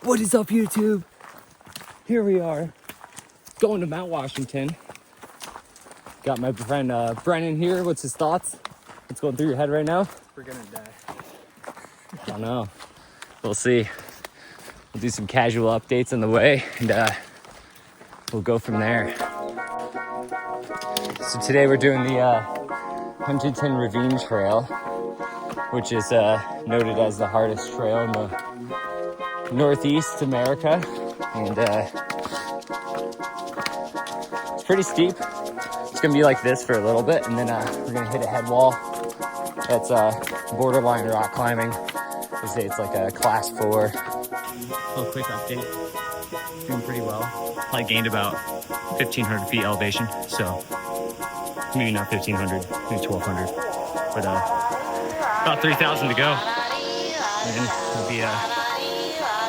What is up, YouTube? Here we are, going to Mount Washington. Got my friend Brennan here. What's his thoughts? What's going through your head right now? We're gonna die. I don't know. We'll see. We'll do some casual updates on the way, and we'll go from there. So today we're doing the Huntington Ravine Trail, which is noted as the hardest trail in the Northeast America, and it's pretty steep. It's gonna be like this for a little bit, and then we're gonna hit a head wall. That's borderline rock climbing. They say it's like a class 4. A little quick update. Doing pretty well. I gained about 1,500 feet elevation, so maybe not 1,500, maybe 1,200, but about 3,000 to go, and then we'll be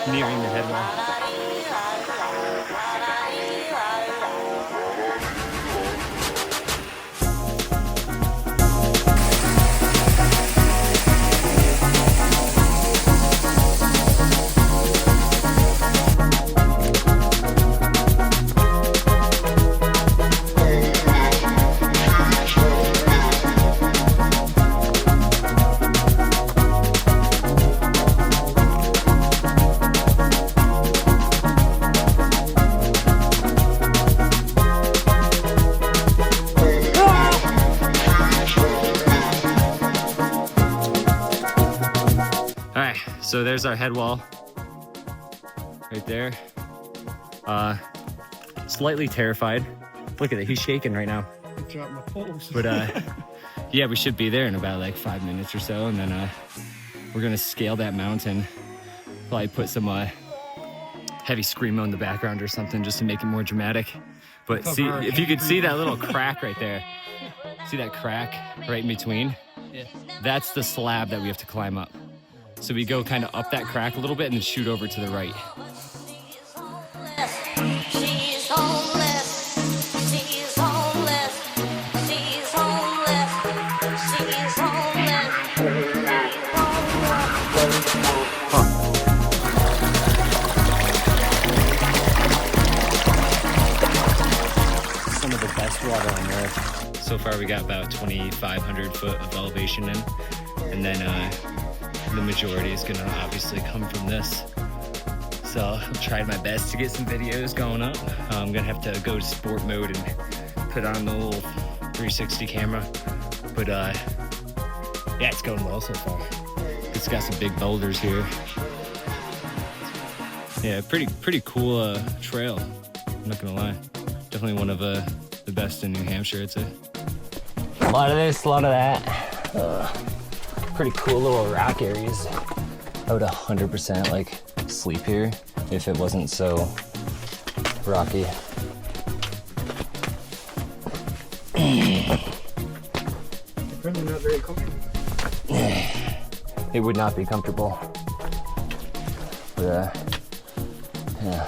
nearing the head wall. So there's our head wall right there. Slightly terrified. Look at it, he's shaking right now. I dropped my poles. But yeah, we should be there in about like 5 minutes or so, and then we're gonna scale that mountain. Probably put some heavy screamo in the background or something just to make it more dramatic. But see, if you could see that little crack right there, see that crack right in between? Yeah. That's the slab that we have to climb up. So we go kind of up that crack a little bit and then shoot over to the right. She's homeless. She's homeless. She's homeless. She's homeless. Some of the best water on earth. So far we got about 2,500 foot of elevation in, and then the majority is gonna obviously come from this. So I've tried my best to get some videos going up. I'm gonna have to go to sport mode and put on the little 360 camera. But yeah, it's going well so far. It's got some big boulders here. Yeah, pretty cool trail, I'm not gonna lie. Definitely one of the best in New Hampshire, I'd say. A lot of this, a lot of that. Pretty cool little rock areas. I would 100% like sleep here if it wasn't so rocky. Probably not very comfortable. It would not be comfortable. But yeah.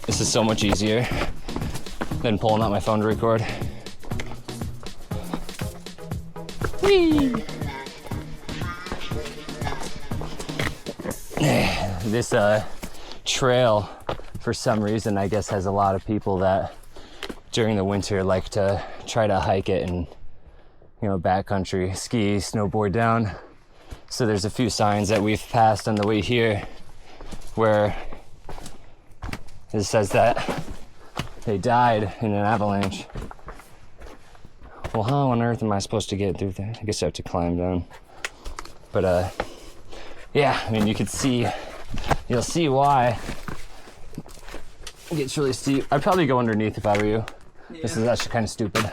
This is so much easier than pulling out my phone to record. Whee! This trail, for some reason, I guess has a lot of people that during the winter like to try to hike it and, you know, backcountry, ski, snowboard down. So there's a few signs that we've passed on the way here where it says that they died in an avalanche. Well, how on earth am I supposed to get through that? I guess I have to climb down. But yeah, I mean, you could see, you'll see why. It gets really steep. I'd probably go underneath if I were you. Yeah. This is actually kind of stupid,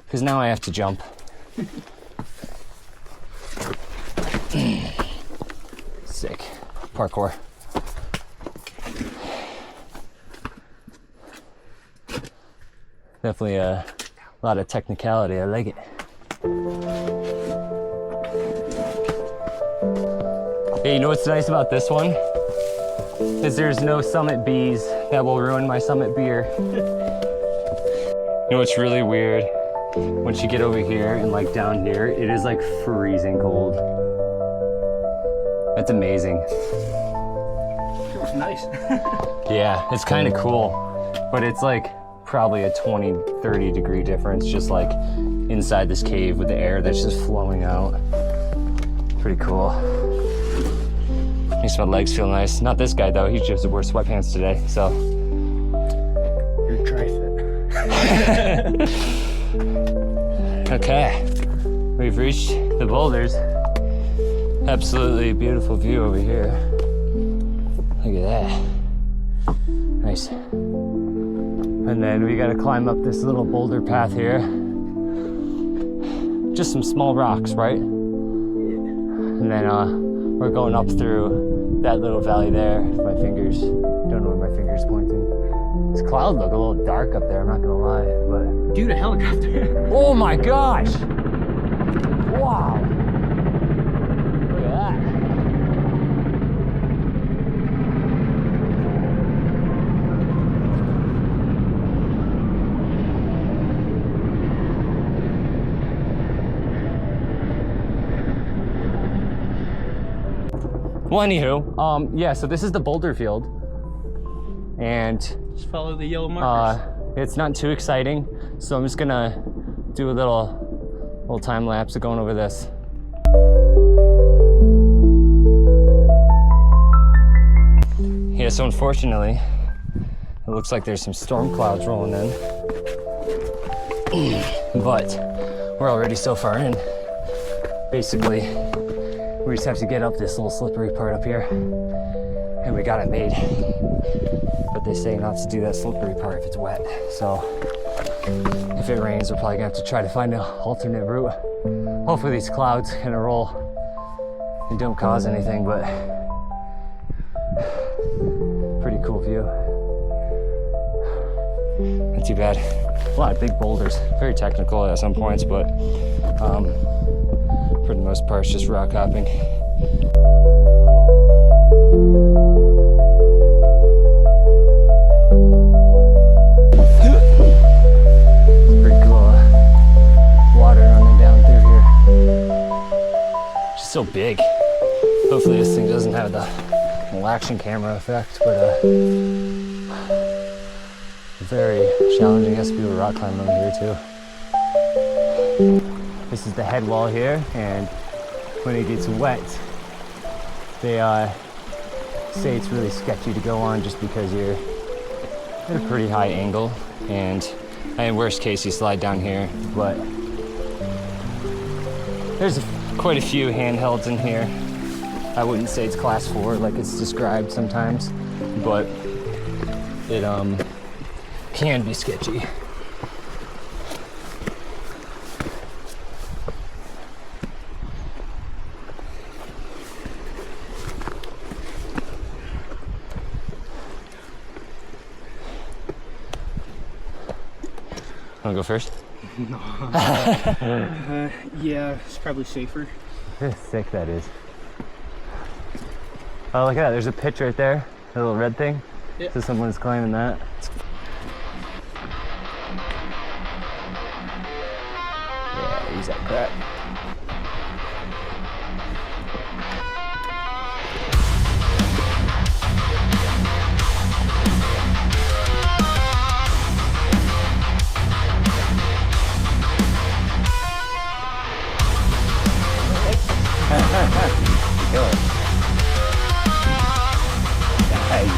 because now I have to jump. Sick. Parkour. Definitely a lot of technicality. I like it. Hey, you know what's nice about this one? Is there's no summit bees that will ruin my summit beer. You know what's really weird once you get over here and like down here, it is like freezing cold. That's amazing. It was nice. Yeah, it's kind of cool, but it's like probably a 20, 30 degree difference just like inside this cave with the air that's just flowing out. Pretty cool. Makes my legs feel nice. Not this guy though, he just wore sweatpants today, so. You're dry fit. Okay, we've reached the boulders. Absolutely beautiful view over here. Look at that. Nice. And then we gotta climb up this little boulder path here. Just some small rocks, right? And then we're going up through that little valley there. My fingers, don't know where my finger's pointing. This cloud look a little dark up there, I'm not gonna lie, but. Dude, a helicopter. Oh my gosh! Wow! Look at that. Well, anywho, yeah, so this is the boulder field. And Just follow the yellow markers. it's not too exciting, so I'm just gonna do a little time lapse of going over this. Yeah, so unfortunately, it looks like there's some storm clouds rolling in. But we're already so far in. Basically, we just have to get up this little slippery part up here, and we got it made. But they say not to do that slippery part if it's wet. So if it rains, we're probably gonna have to try to find an alternate route. Hopefully these clouds kind of roll and don't cause anything, but pretty cool view. Not too bad. A lot of big boulders, very technical at some points, but for the most part, it's just rock hopping. It's pretty cool. Water running down through here. It's so big. Hopefully this thing doesn't have the action camera effect, but very challenging. Has to be a rock climbing over here too. This is the head wall here, and when it gets wet, they say it's really sketchy to go on just because you're at a pretty high angle, and in worst case you slide down here, but there's quite a few handhelds in here. I wouldn't say it's class 4 like it's described sometimes, but it can be sketchy. Wanna go first? No. Yeah, it's probably safer. How sick that is. Oh, look at that. There's a pitch right there. A little red thing. Yeah. So someone's climbing that. Yeah, use that crap. Kill it. Nice.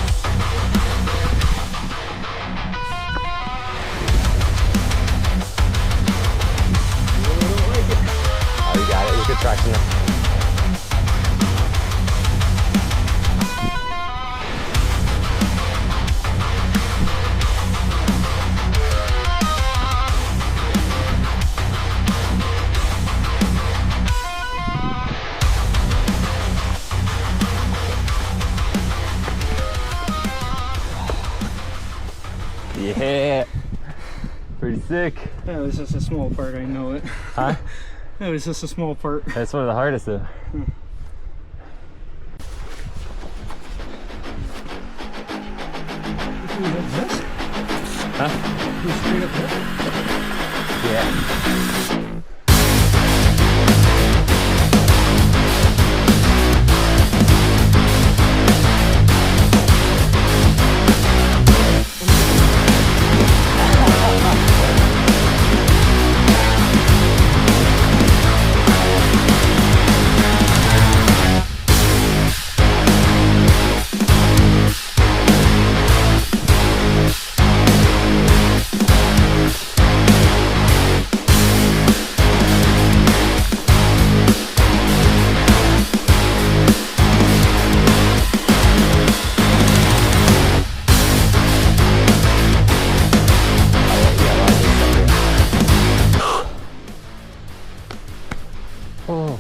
Oh, you got it. You good traction there. Yeah, pretty sick. That was just a small part, I know it. Huh? That was just a small part. That's one of the hardest though. Huh? Straight up there. Yeah. Oh,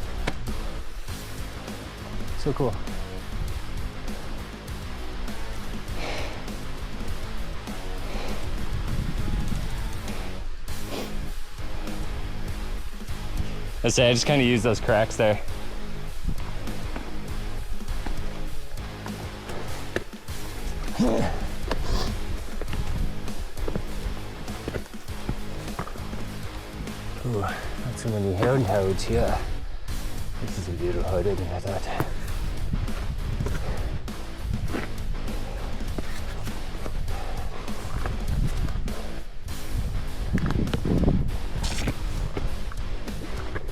so cool. I say I just kind of use those cracks there. Ooh, not so many herdhounds here. This is a little harder than I thought.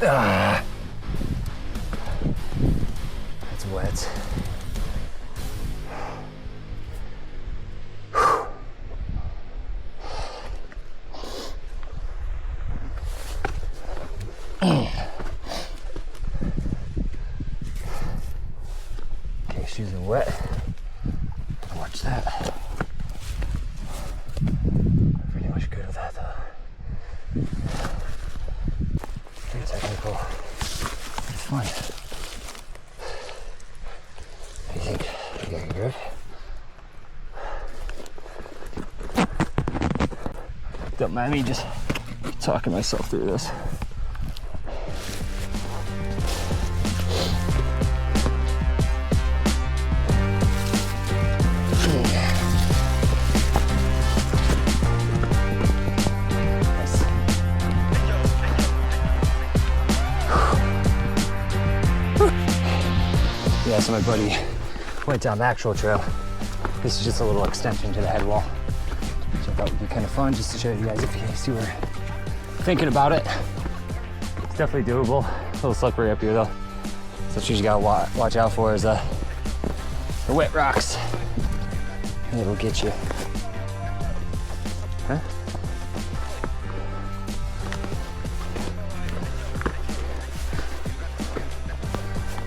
Ah, that's wet. Okay, shoes are wet. Watch that. Pretty much good with that though. Pretty technical. It's fun. What do you think? You got your grip? Don't mind me just talking myself through this. Yeah, so my buddy went down the actual trail. This is just a little extension to the head wall, which I thought would be kind of fun just to show you guys if you were thinking about it. It's definitely doable. A little slippery up here though. So what you gotta watch out for is the wet rocks. It'll get you. Huh?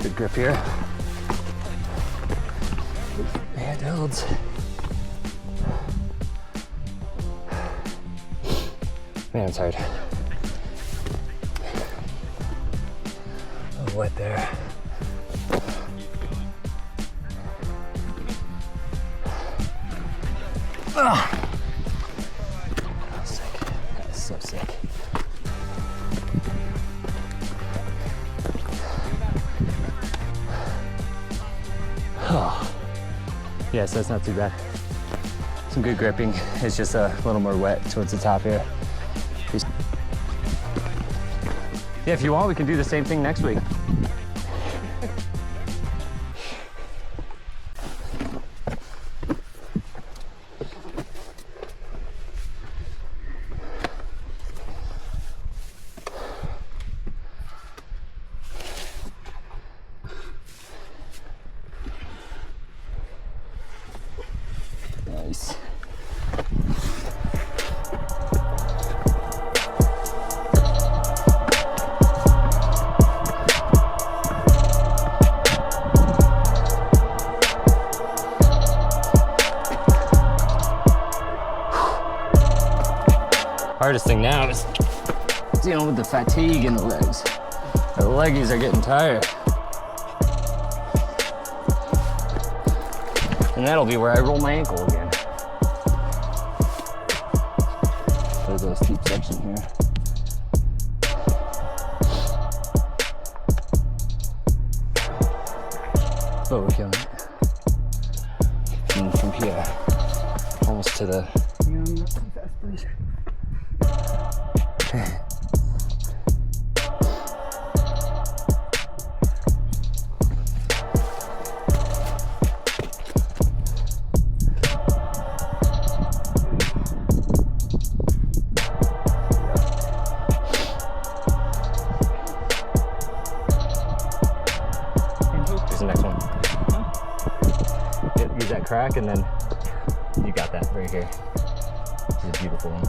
Good grip here. Handholds. Man, it's hard. A little wet there. Ah! I'm sick. I'm so sick. Oh. Yeah, so that's not too bad. Some good gripping. It's just a little more wet towards the top here. Yeah, if you want, we can do the same thing next week. Nice. Hardest thing now is dealing with the fatigue in the legs. The leggies are getting tired. And that'll be where I roll my ankle again. There's a steep section here. Oh, we're killing it. And from here, almost to the... Yeah, I'm not too fast, please. that crack, and then you got that right here. It's a beautiful one.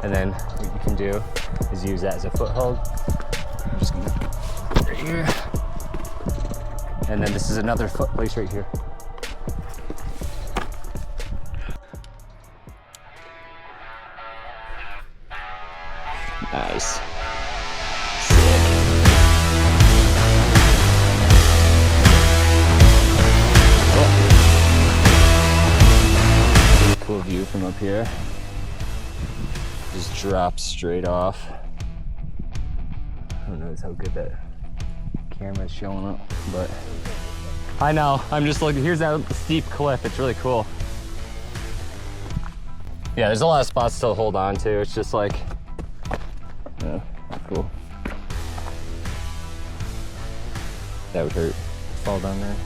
And then what you can do is use that as a foothold. I'm just gonna put it right here. And then this is another foot place right here. Nice. Pretty cool view from up here. Just drops straight off. Who knows how good that camera's showing up, but I know. I'm just looking. Here's that steep cliff. It's really cool. Yeah, there's a lot of spots to hold on to. It's just like, yeah, cool. That would hurt. Fall down there.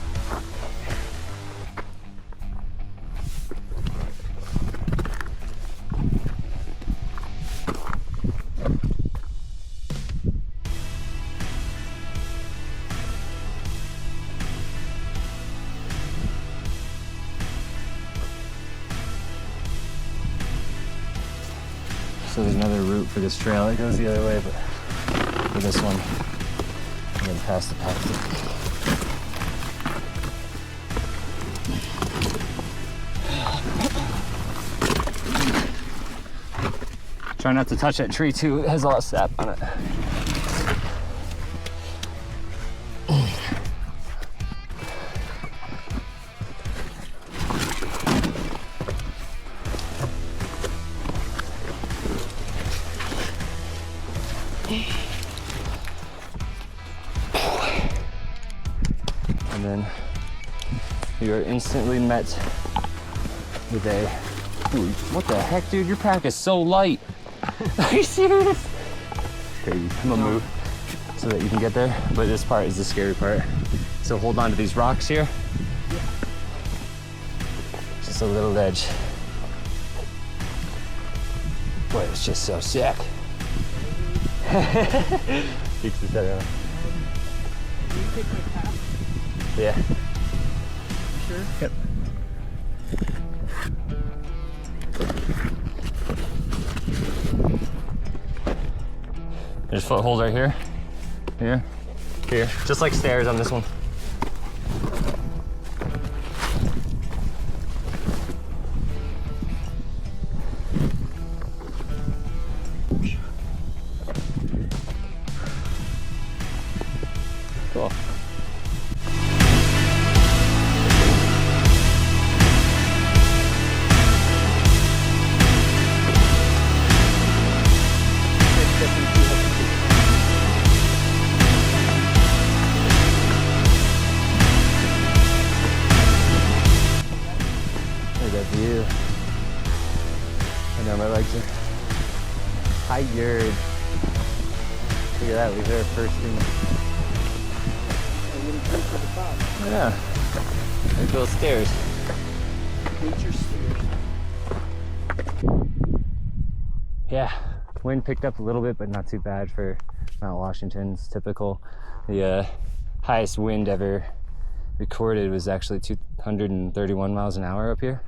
So there's another route for this trail. It goes the other way, but for this one, I'm gonna pass the path. Try not to touch that tree too. It has a lot of sap on it. And then you are instantly met with a, ooh, what the heck, dude? Your pack is so light. Are you serious? Crazy. I'm gonna move so that you can get there, but this part is the scary part. So hold on to these rocks here. Just a little ledge. Boy, it's just so sick. Peeks his head around. Can you take my path? Yeah. Sure? Yep. There's foothold right here. Here. Here. Just like stairs on this one. Cool. Look at that view. I know my legs are tired. Look at that, we hit our first thing. Yeah. There's those stairs. Nature stairs. Yeah, wind picked up a little bit, but not too bad for Mount Washington. It's typical. The highest wind ever recorded was actually 231 miles an hour up here.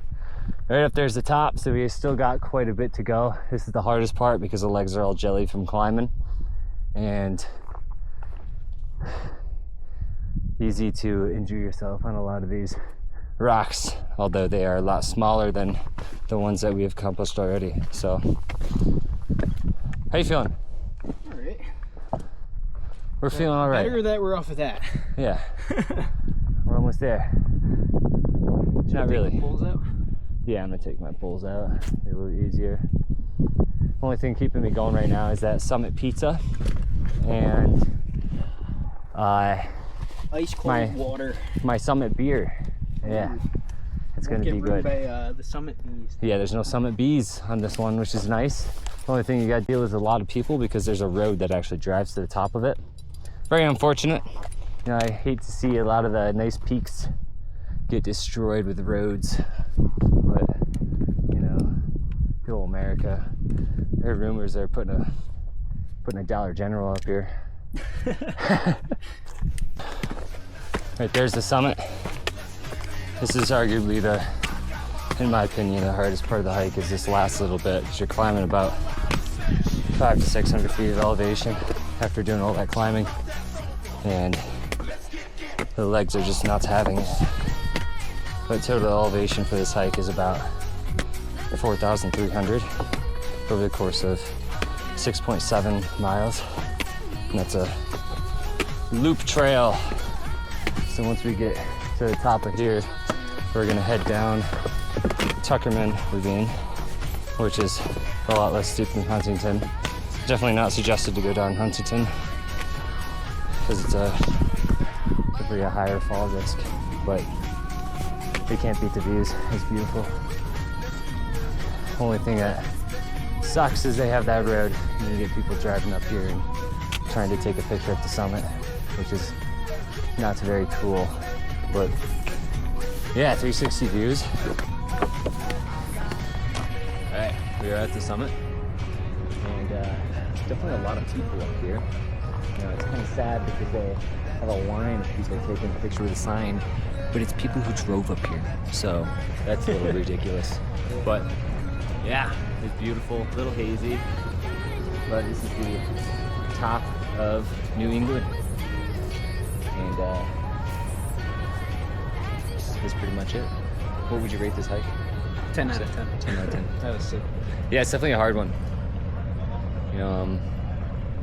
Right up there's the top, so we still got quite a bit to go. This is the hardest part because the legs are all jelly from climbing, and easy to injure yourself on a lot of these rocks, although they are a lot smaller than the ones that we have accomplished already. So, how you feeling? All right. We're feeling all right. Better that we're off of that. Yeah, we're almost there. Not really. Pulls out. Yeah, I'm gonna take my poles out. Be a little easier. Only thing keeping me going right now is that Summit Pizza and Ice cold water. my Summit beer. Yeah, it's gonna be good. By the Summit bees. Yeah, there's no Summit bees on this one, which is nice. The only thing you gotta deal with is a lot of people because there's a road that actually drives to the top of it. Very unfortunate. You know, I hate to see a lot of the nice peaks get destroyed with roads, but you know, good old America. I heard rumors they're putting a Dollar General up here. Right there's the summit. This is arguably in my opinion, the hardest part of the hike is this last little bit. You're climbing about 500 to 600 feet of elevation after doing all that climbing, and the legs are just nuts having it. But total elevation for this hike is about 4,300 over the course of 6.7 miles, and that's a loop trail. So once we get to the top of here, we're gonna head down Tuckerman Ravine, which is a lot less steep than Huntington. Definitely not suggested to go down Huntington because it's definitely a higher fall risk, but we can't beat the views. It's beautiful. Only thing that sucks is they have that road and you get people driving up here and trying to take a picture at the summit, which is not very cool, but yeah, 360 views. All right, we are at the summit, and definitely a lot of people up here. You know, it's kind of sad because they have a line of people taking a picture with a sign, but it's people who drove up here, so that's a little ridiculous. But yeah, it's beautiful, a little hazy, but this is the top of New England, and that's pretty much it. What would you rate this hike? 10 out of 10. 10 out of 10. That was sick. Yeah, it's definitely a hard one. You know,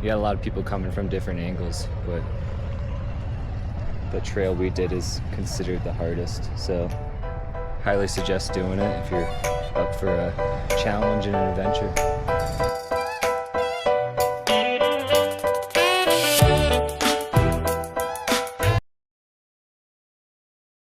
you got a lot of people coming from different angles, but the trail we did is considered the hardest. So, highly suggest doing it if you're up for a challenge and an adventure.